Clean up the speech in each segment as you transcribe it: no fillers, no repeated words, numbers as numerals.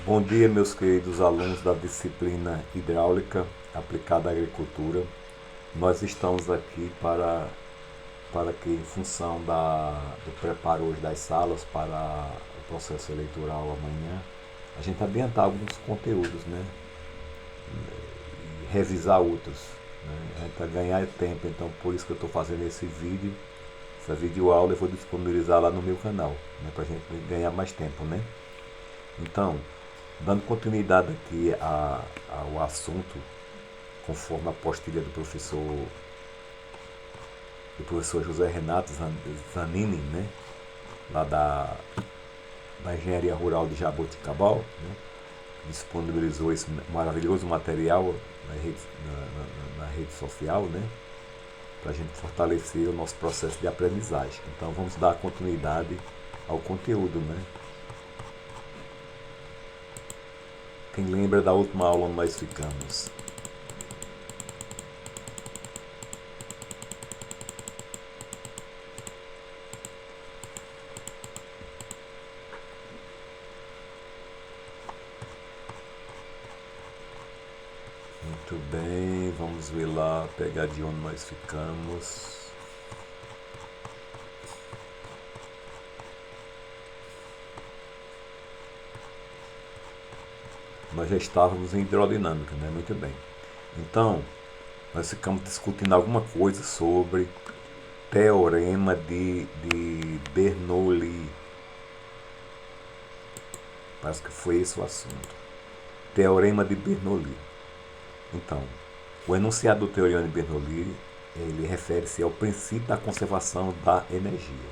Bom dia, meus queridos alunos da disciplina Hidráulica aplicada à agricultura. Nós estamos aqui para que, em função do preparo hoje das salas para o processo eleitoral amanhã, a gente adiantar alguns conteúdos, né? E revisar outros. Né? A gente vai ganhar tempo, então por isso que eu estou fazendo esse vídeo. Essa videoaula eu vou disponibilizar lá no meu canal, né? Para a gente ganhar mais tempo, né? Então, dando continuidade aqui ao assunto, conforme a postilha do professor José Renato Zanini, né, lá da Engenharia Rural de Jaboticabal, né, disponibilizou esse maravilhoso material na rede social, né, para a gente fortalecer o nosso processo de aprendizagem. Então vamos dar continuidade ao conteúdo, né? Quem lembra da última aula onde nós ficamos? Muito bem, vamos ver lá, pegar de onde nós ficamos. Nós já estávamos em hidrodinâmica, né? Muito bem. Então, nós ficamos discutindo alguma coisa sobre teorema de Bernoulli. Parece que foi esse o assunto. Teorema de Bernoulli. Então, o enunciado do teorema de Bernoulli, ele refere-se ao princípio da conservação da energia.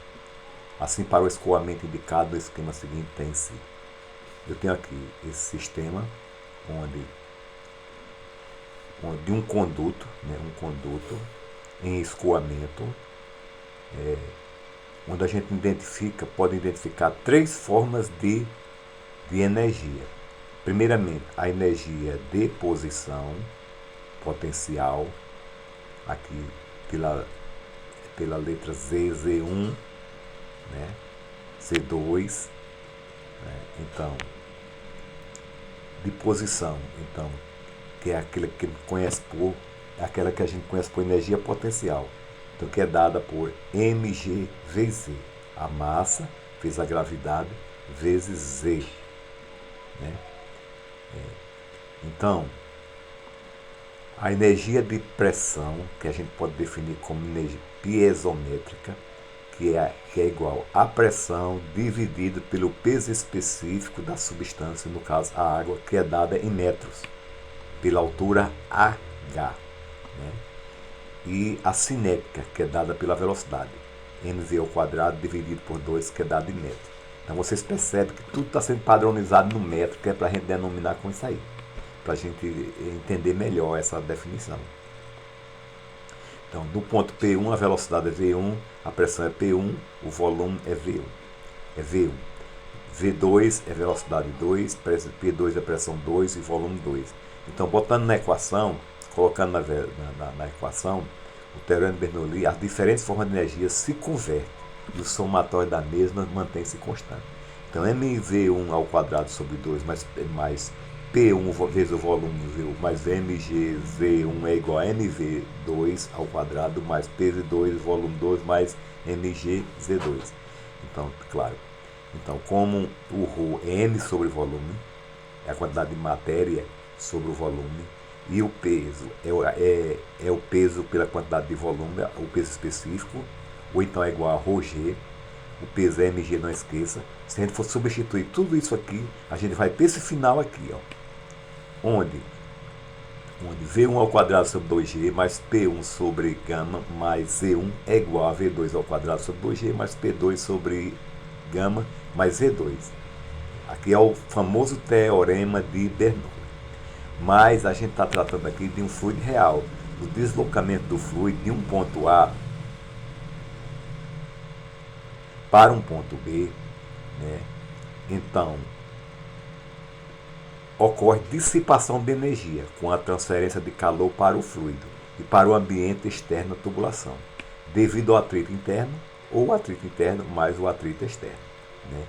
Assim, para o escoamento indicado no esquema seguinte, tem-se. Eu tenho aqui esse sistema onde um conduto, né, em escoamento, onde a gente pode identificar três formas de energia. Primeiramente, a energia de posição potencial, aqui pela letra Z, Z1, né, Z2, né, então, de posição, então, que é aquela que a gente conhece por energia potencial, então, que é dada por mgvz, a massa vezes a gravidade vezes z, né? Então, a energia de pressão, que a gente pode definir como energia piezométrica, que é igual à pressão dividido pelo peso específico da substância, no caso a água, que é dada em metros, pela altura h, né? E a cinética, que é dada pela velocidade, mv ao quadrado dividido por 2, que é dado em metro. Então vocês percebem que tudo está sendo padronizado no metro, que é para a gente denominar com isso aí, para a gente entender melhor essa definição. Então, do ponto P1, a velocidade é V1, a pressão é P1, o volume é V1. É V1. V2 é velocidade 2, P2 é pressão 2 e volume 2. Então, botando na equação, colocando na equação, o teorema de Bernoulli, as diferentes formas de energia se convertem e o somatório da mesma mantém-se constante. Então, mv1 ao quadrado sobre 2 mais P1 vezes o volume V mais mgz1 é igual a mv2 ao quadrado mais pv2 volume 2 mais mgz2. Então, claro. Então, como o ρ é m sobre volume, é a quantidade de matéria sobre o volume, e o peso é o peso pela quantidade de volume, o peso específico, ou então é igual a ρg, o peso é mg, não esqueça. Se a gente for substituir tudo isso aqui, a gente vai para esse final aqui, ó, onde V1 ao quadrado sobre 2g mais P1 sobre gama mais Z1 é igual a V2 ao quadrado sobre 2g mais P2 sobre gama mais Z2. Aqui é o famoso teorema de Bernoulli. Mas a gente está tratando aqui de um fluido real, o deslocamento do fluido de um ponto A para um ponto B, né? Então, ocorre dissipação de energia com a transferência de calor para o fluido e para o ambiente externo da tubulação, devido ao atrito interno ou o atrito interno mais o atrito externo, né?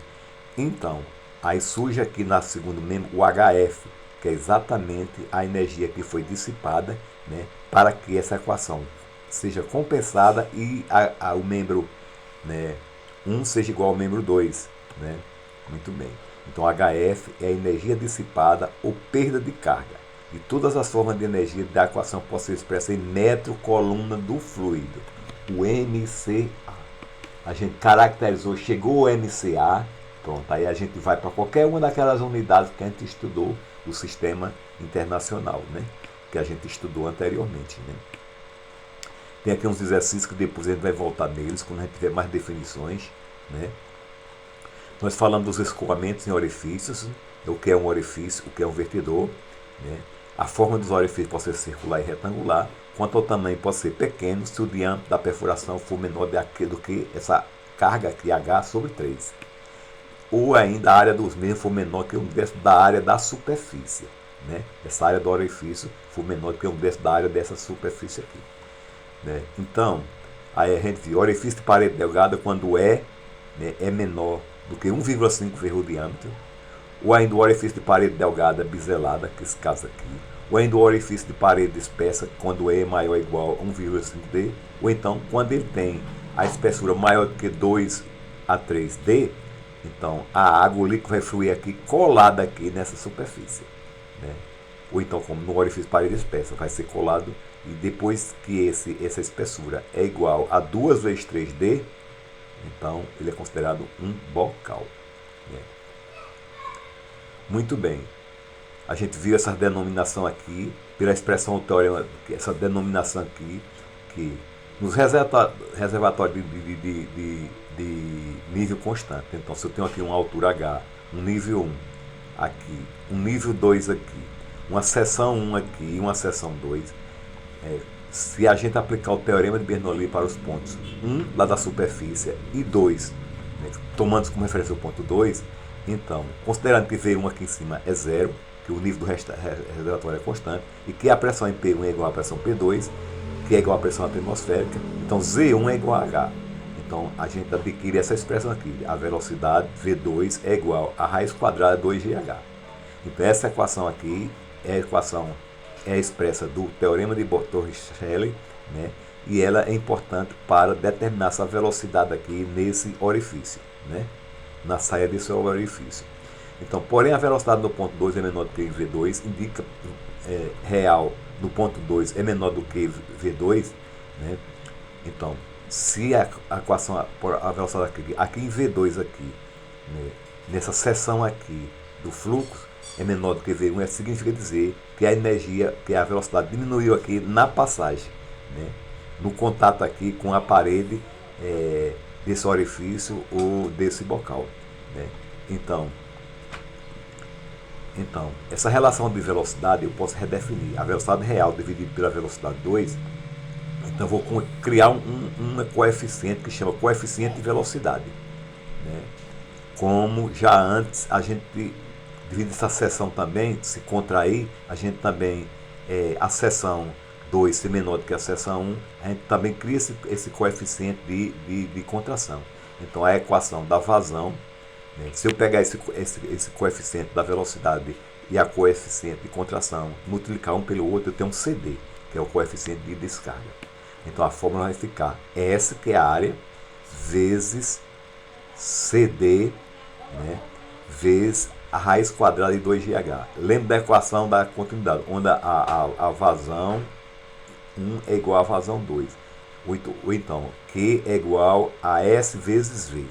Então, Aí surge aqui na segundo membro o HF, que é exatamente a energia que foi dissipada, né, para que essa equação seja compensada e o membro, né, 1 seja igual ao membro 2. Né? Muito bem. Então HF é a energia dissipada ou perda de carga. E todas as formas de energia da equação podem ser expressas em metro coluna do fluido. O MCA. A gente caracterizou, chegou o MCA, pronto, aí a gente vai para qualquer uma daquelas unidades que a gente estudou, o sistema internacional, né? Que a gente estudou anteriormente. Né? Tem aqui uns exercícios que depois a gente vai voltar neles, quando a gente tiver mais definições. Né? Nós falamos dos escoamentos em orifícios, o que é um orifício, o que é um vertedor. Né? A forma dos orifícios pode ser circular e retangular. Quanto ao tamanho, pode ser pequeno se o diâmetro da perfuração for menor do que essa carga aqui, H sobre 3. Ou ainda a área dos mesmos for menor que um décimo da área da superfície. Né? Essa área do orifício for menor que um décimo da área dessa superfície aqui. Né? Então, aí a gente viu orifício de parede delgada quando né, é menor do que 1,5 vezes o diâmetro. Ou ainda o orifício de parede delgada biselada, que é esse caso aqui. Ou ainda o orifício de parede espessa, quando E é maior ou igual a 1,5D. Ou então, quando ele tem a espessura maior do que 2 a 3D, então a água, o líquido vai fluir aqui, colada aqui nessa superfície. Né? Ou então, como no orifício de parede espessa, vai ser colado, e depois que essa espessura é igual a 2 vezes 3D, então ele é considerado um bocal. Né? Muito bem. A gente viu essa denominação aqui, pela expressão do teorema, essa denominação aqui, que nos reservatórios de nível constante. Então, se eu tenho aqui uma altura H, um nível 1 aqui, um nível 2 aqui, uma seção 1 aqui e uma seção 2, se a gente aplicar o teorema de Bernoulli para os pontos 1 lá da superfície e 2, né, tomando como referência o ponto 2, então, considerando que V1 aqui em cima é 0, que o nível do reservatório é constante, e que a pressão em P1 é igual à pressão P2, que é igual à pressão atmosférica, então Z1 é igual a H. Então, a gente adquire essa expressão aqui, a velocidade V2 é igual a raiz quadrada de 2GH. Então, essa equação aqui é a equação expressa do teorema de Torricelli, né? E ela é importante para determinar essa velocidade aqui nesse orifício, né? Na saída desse orifício. Então, porém, a velocidade no ponto 2 é menor do que V2, indica real no ponto 2 é menor do que V2, né? Então, se a equação, a velocidade aqui em V2 aqui, né, nessa seção aqui do fluxo é menor do que V1, significa dizer que a energia, que a velocidade diminuiu aqui na passagem, né, no contato aqui com a parede desse orifício ou desse bocal. Né? Então, essa relação de velocidade eu posso redefinir. A velocidade real dividida pela velocidade 2. Então, eu vou criar um coeficiente que chama coeficiente de velocidade. Né? Como já antes a gente divide essa seção também, se contrair, a gente também, a seção 2 ser menor do que a seção 1, a gente também cria esse coeficiente de contração. Então, a equação da vazão, né, se eu pegar esse coeficiente da velocidade e a coeficiente de contração, multiplicar um pelo outro, eu tenho um CD, que é o coeficiente de descarga. Então, a fórmula vai ficar S, que é a área, vezes CD, né, vezes a raiz quadrada de 2GH. Lembra da equação da continuidade, onde a vazão 1 é igual a vazão 2. Ou então, Q é igual a S vezes V.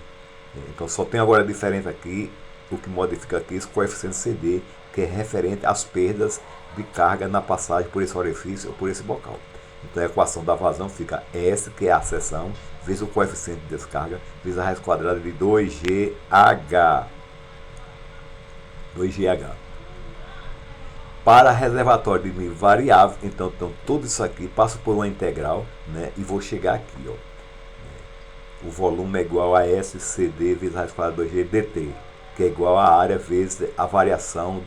Então, só tem agora diferente aqui, o que modifica aqui, esse coeficiente CD, que é referente às perdas de carga na passagem por esse orifício ou por esse bocal. Então, a equação da vazão fica S, que é a seção, vezes o coeficiente de descarga, vezes a raiz quadrada de 2GH. 2GH. Para reservatório de nível variável, então tudo isso aqui passa por uma integral, né, e vou chegar aqui. Ó. O volume é igual a SCD vezes a raiz quadrada de 2G dt, que é igual a área vezes a variação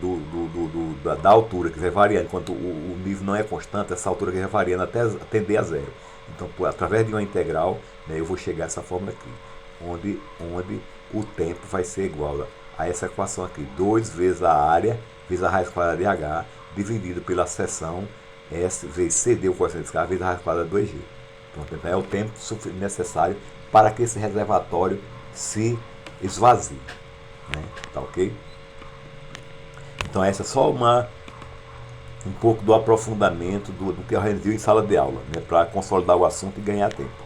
da altura, que vai variando. Enquanto o nível não é constante, essa altura que vai variando até tender a zero. Então, através de uma integral, né, eu vou chegar a essa fórmula aqui, onde o tempo vai ser igual a essa equação aqui. 2 vezes a área, vezes a raiz quadrada de H, dividido pela seção S vezes CD, o coeficiente de K, vezes a raiz quadrada de 2G. Pronto, então é o tempo necessário para que esse reservatório se esvazie. Né? Tá ok? Então essa é só um pouco do aprofundamento do que a gente viu em sala de aula, né? Para consolidar o assunto e ganhar tempo.